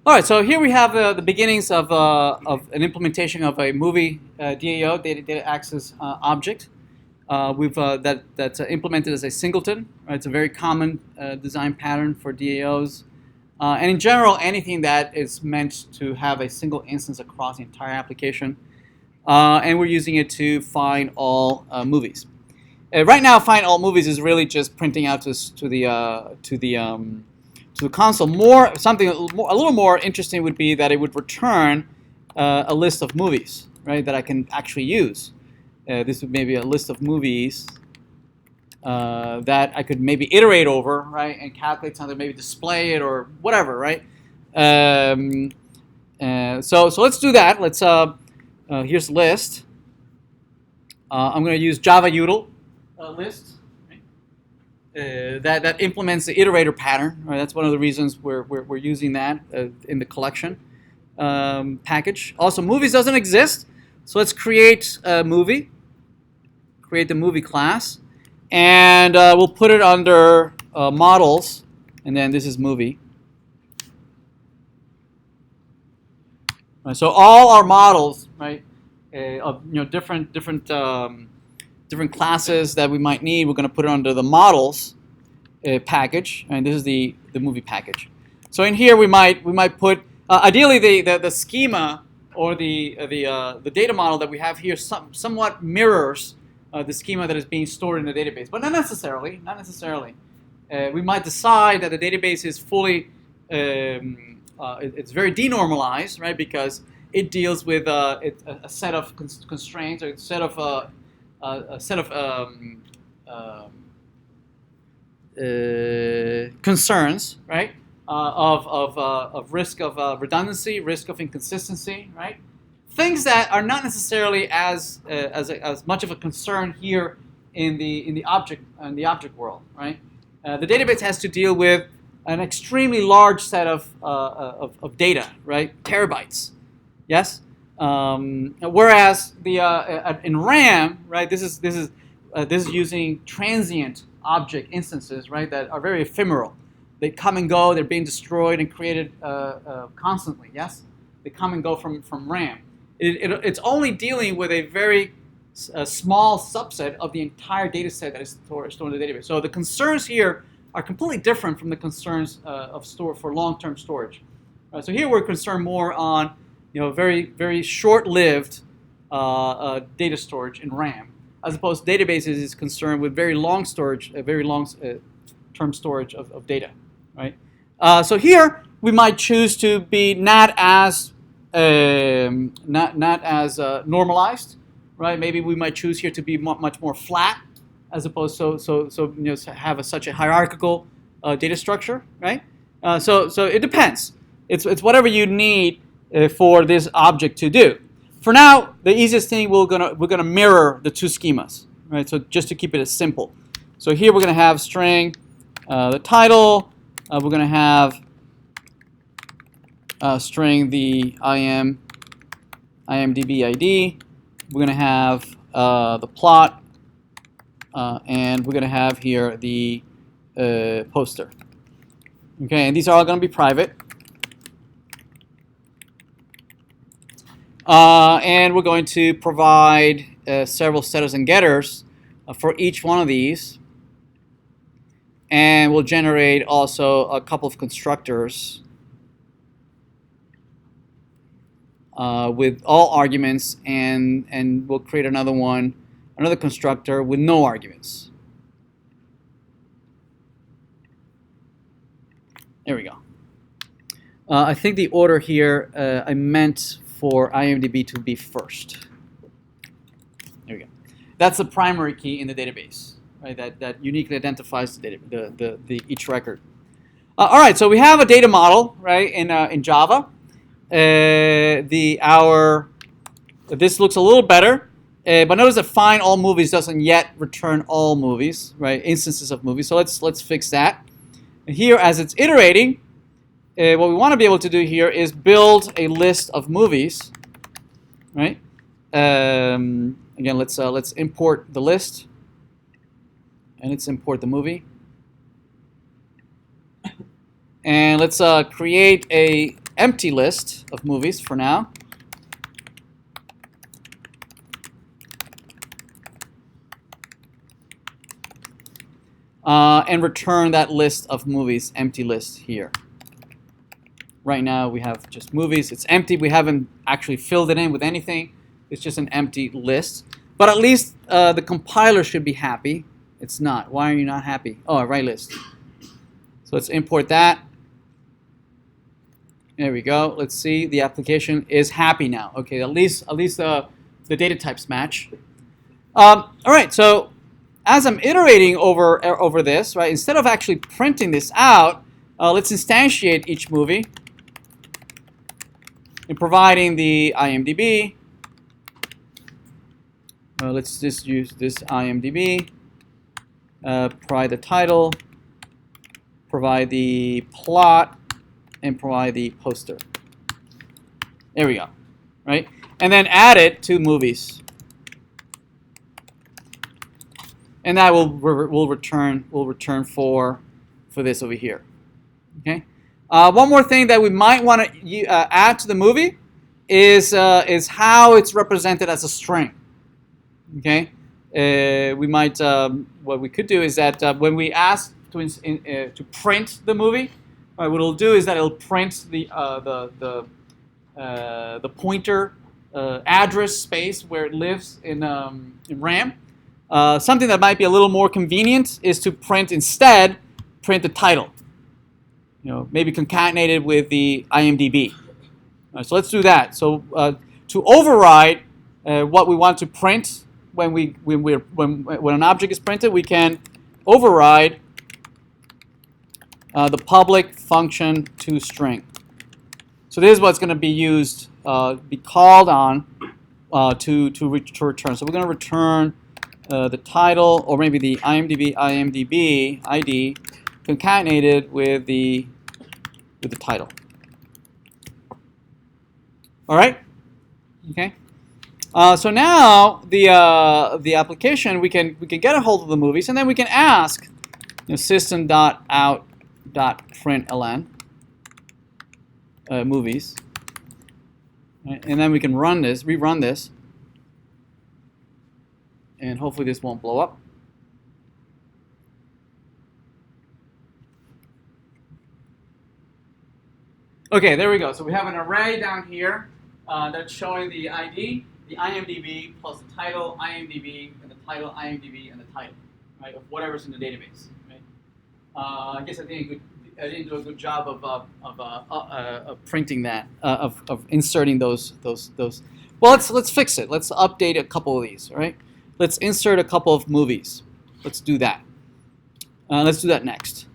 All right, so here we have the beginnings of an implementation of a movie DAO, data access object. That's implemented as a singleton. Right? It's a very common design pattern for DAOs. And in general, anything that is meant to have a single instance across the entire application. And we're using it to find all movies. Right now, find all movies is really just printing out to the console. Something a little more interesting would be that it would return a list of movies, right, that I can actually use. This would maybe a list of movies that I could maybe iterate over, right, and calculate something, maybe display it or whatever, right? So let's do that. Let's here's list. I'm going to use Java util list. That implements the iterator pattern. Right? That's one of the reasons we're using that in the collection package. Also, movies doesn't exist, so let's create a movie. Create the movie class, and we'll put it under models, and then this is movie. Right, so all our models, right, of different classes that we might need, we're going to put it under the models package, and this is the movie package. So in here we might put ideally the schema or the data model that we have here somewhat mirrors the schema that is being stored in the database, but not necessarily. We might decide that the database is fully it's very denormalized, right, because it deals with a set of constraints or a set of concerns, right, of risk of redundancy, risk of inconsistency, right? Things that are not necessarily as much of a concern here in the object world, right? The database has to deal with an extremely large set of data, right? Terabytes, yes. Whereas in RAM, right, this is using transient object instances, right, that are very ephemeral. They come and go. They're being destroyed and created constantly. Yes, they come and go from RAM. It's only dealing with a very small subset of the entire data set that is stored in the database. So the concerns here are completely different from the concerns for long-term storage. So here we're concerned more on very, very short-lived data storage in RAM, as opposed to databases is concerned with very long storage, very long-term storage of data. Right. So here we might choose to be not as normalized, right? Maybe we might choose here to be much more flat, as opposed to have such a hierarchical data structure, right? So it depends. It's whatever you need for this object to do. For now, the easiest thing we're gonna mirror the two schemas, right? So just to keep it as simple. So here we're gonna have string the title. We're gonna have string the IMDb ID. We're going to have the plot, and we're going to have here the poster. Okay, and these are all going to be private. And we're going to provide several setters and getters for each one of these. And we'll generate also a couple of constructors with all arguments, and we'll create another constructor with no arguments. There we go. I think the order here I meant for IMDb to be first. There we go. That's the primary key in the database, right? That uniquely identifies the each record. All right, so we have a data model, right, in Java. This looks a little better, but notice that find all movies doesn't yet return all movies, right? Instances of movies. So let's fix that. And here, as it's iterating, what we want to be able to do here is build a list of movies, right? Again, let's import the list, and let's import the movie, and let's create a empty list of movies for now. And return that list of movies, empty list here. Right now we have just movies. It's empty. We haven't actually filled it in with anything. It's just an empty list. But at least the compiler should be happy. It's not. Why are you not happy? Oh, right list. So let's import that. There we go. Let's see. The application is happy now. Okay, at least the data types match. All right. So as I'm iterating over this, right, instead of actually printing this out, let's instantiate each movie and providing the IMDb. Let's just use this IMDb. Provide the title, provide the plot, and provide the poster. There we go, right? And then add it to movies. And that will return for this over here. Okay. One more thing that we might want to add to the movie is how it's represented as a string. Okay. We might what we could do is that when we ask to print the movie, what it'll do is that it'll print the pointer address space where it lives in RAM. Something that might be a little more convenient is to print the title. Maybe concatenated with the IMDb. So let's do that. So to override what we want to print when an object is printed, we can override the public function toString. So this is what's going to be used, be called on to return. So we're going to return the title, or maybe the IMDb ID concatenated with the title. All right. Okay. So now the application, we can get a hold of the movies, and then we can ask system.out.println movies, right? And then we can rerun this, and hopefully this won't blow up. Okay, there we go. So we have an array down here that's showing the ID, the IMDb plus the title, IMDb, and the title, IMDb, and the title, right, of whatever's in the database. Right? I guess I didn't do a good job of printing that, of inserting those. Well, let's fix it. Let's update a couple of these. All right. Let's insert a couple of movies. Let's do that. Let's do that next.